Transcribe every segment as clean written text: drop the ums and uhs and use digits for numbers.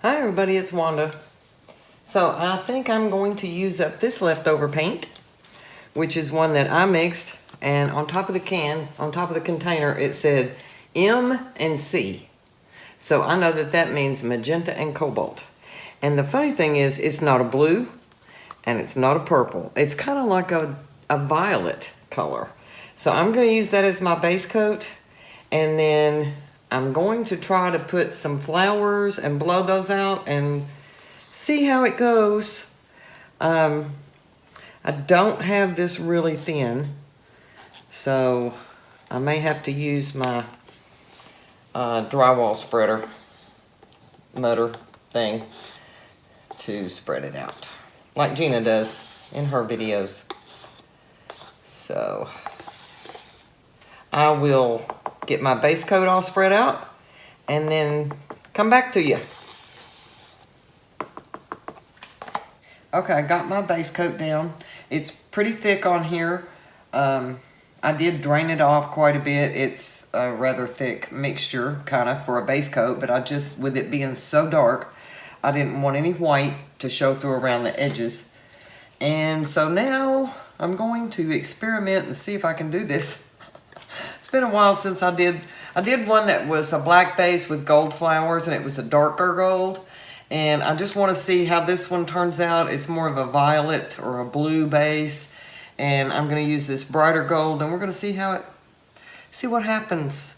Hi everybody, it's Wanda. So I think I'm going to use up this leftover paint, which is one that I mixed, and on top of the can, on top of the container, it said M and C. So I know that that means magenta and cobalt. And the funny thing is, it's not a blue and it's not a purple. It's kind of like a violet color. So I'm going to use that as my base coat, and then I'm going to try to put some flowers and blow those out and see how it goes. I don't have this really thin, so I may have to use my drywall spreader motor thing to spread it out, like Gina does in her videos. So I will get my base coat all spread out and then come back to you. Okay, I got my base coat down. It's pretty thick on here. I did drain it off quite a bit. It's a rather thick mixture, kind of, for a base coat, but I just, with it being so dark, I didn't want any white to show through around the edges. And so now I'm going to experiment and see if I can do this. It's been a while since I did one that was a black base with gold flowers, and it was a darker gold. And I just want to see how this one turns out. It's more of a violet or a blue base. And I'm going to use this brighter gold, and we're going to see what happens.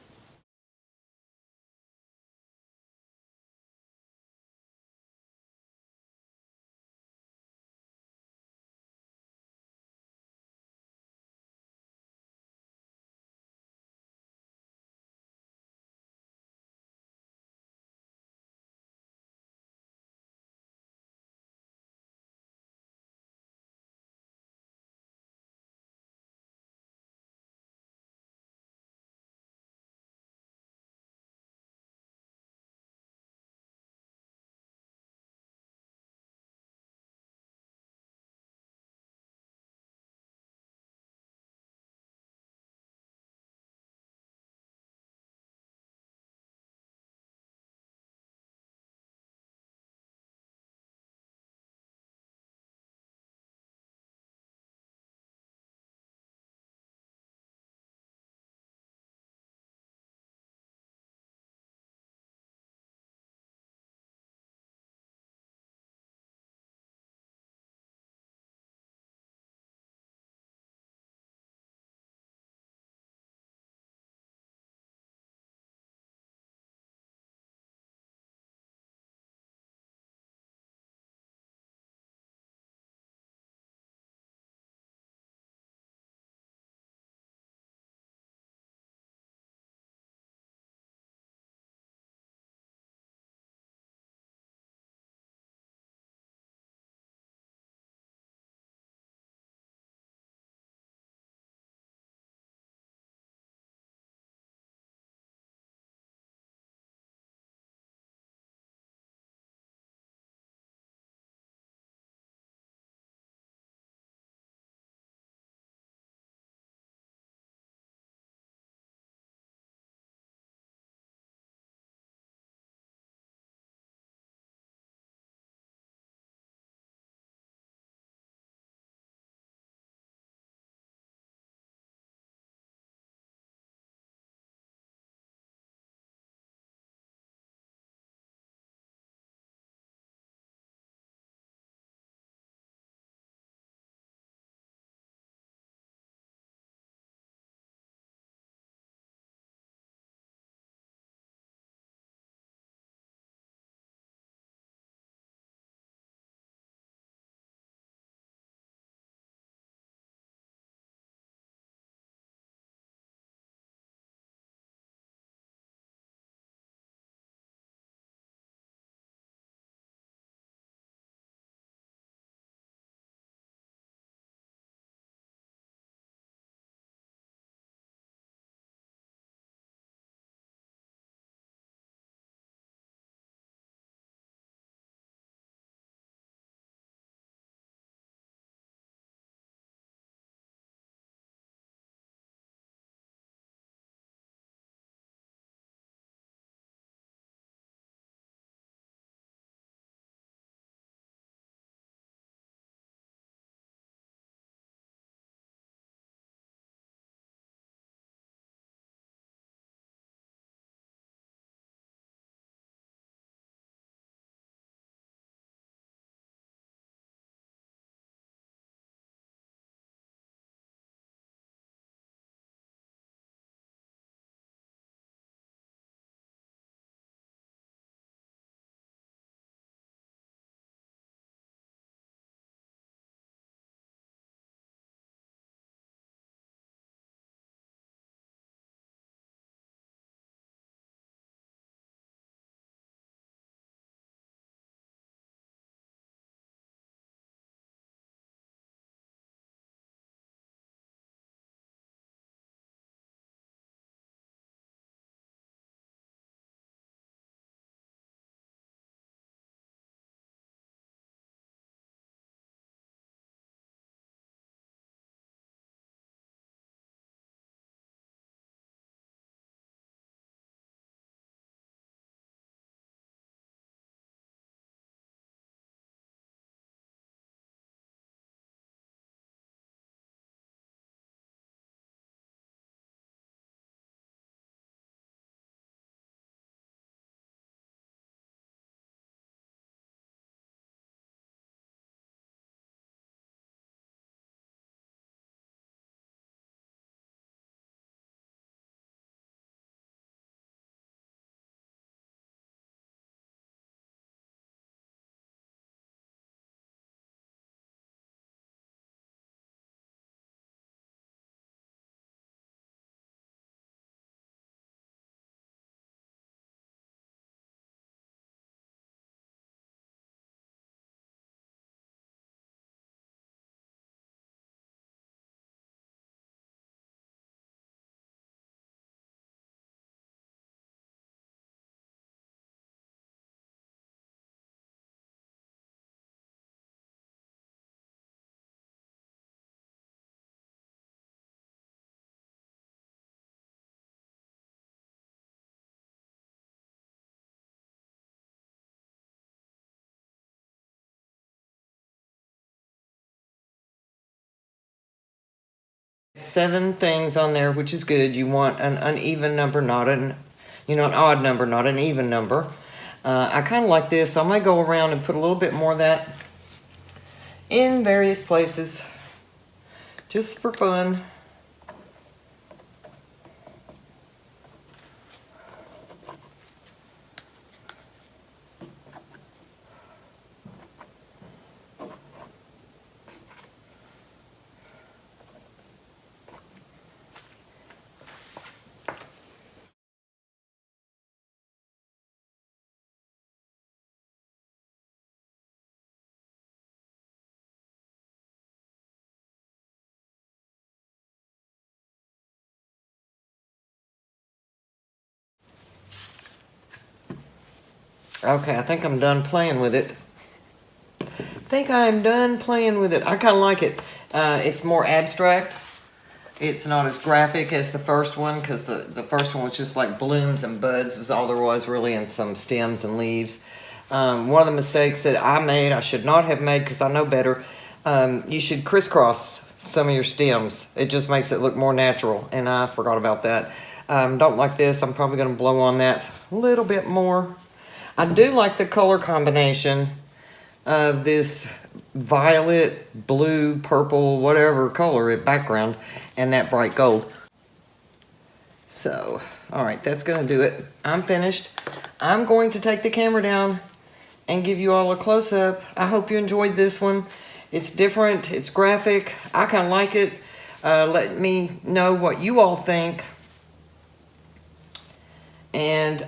7 things on there, which is good. You want an uneven number, not an odd number, not an even number. I kind of like this, so I might go around and put a little bit more of that in various places, just for fun. Okay, I think I'm done playing with it. I kind of like it. It's more abstract. It's not as graphic as the first one, because the first one was just like blooms and buds was all there was really, and some stems and leaves. One of the mistakes that I made, I should not have made because I know better, you should crisscross some of your stems. It just makes it look more natural, and I forgot about that. Don't like this. I'm probably going to blow on that a little bit more. I do like the color combination of this violet, blue, purple, whatever color background, and that bright gold. So, all right, that's going to do it. I'm finished. I'm going to take the camera down and give you all a close-up. I hope you enjoyed this one. It's different. It's graphic. I kind of like it. Let me know what you all think. And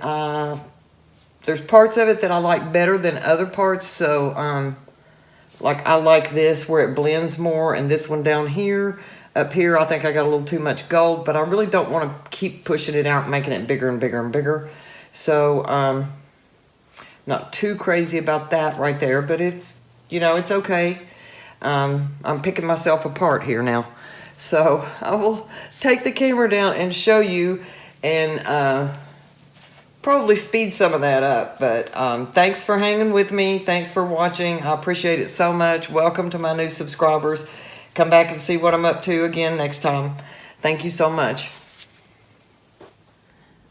there's parts of it that I like better than other parts. So, like I like this where it blends more, and this one down here. Up here, I think I got a little too much gold, but I really don't want to keep pushing it out, making it bigger and bigger and bigger. So, not too crazy about that right there, but it's, it's okay. I'm picking myself apart here now. So, I will take the camera down and show you, and probably speed some of that up. But thanks for hanging with me. Thanks for watching. I appreciate it so much. Welcome to my new subscribers. Come back and see what I'm up to again next time. Thank you so much.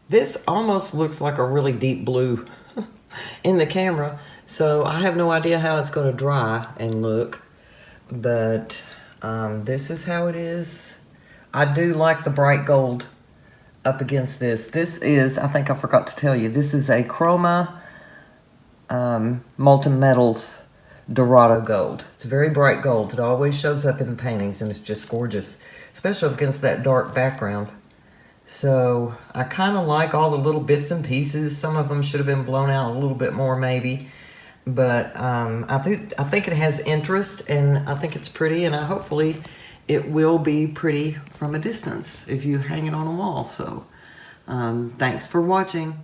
This almost looks like a really deep blue in the camera, so I have no idea how it's going to dry and look, but this is how it is. I do like the bright gold up against this. This is, I think I forgot to tell you, this is a Chroma Molten Metals Dorado gold. It's very bright gold. It always shows up in the paintings, and it's just gorgeous, especially against that dark background. So I kind of like all the little bits and pieces. Some of them should have been blown out a little bit more maybe, but I think it has interest, and I think it's pretty, and hopefully it will be pretty from a distance if you hang it on a wall. So thanks for watching.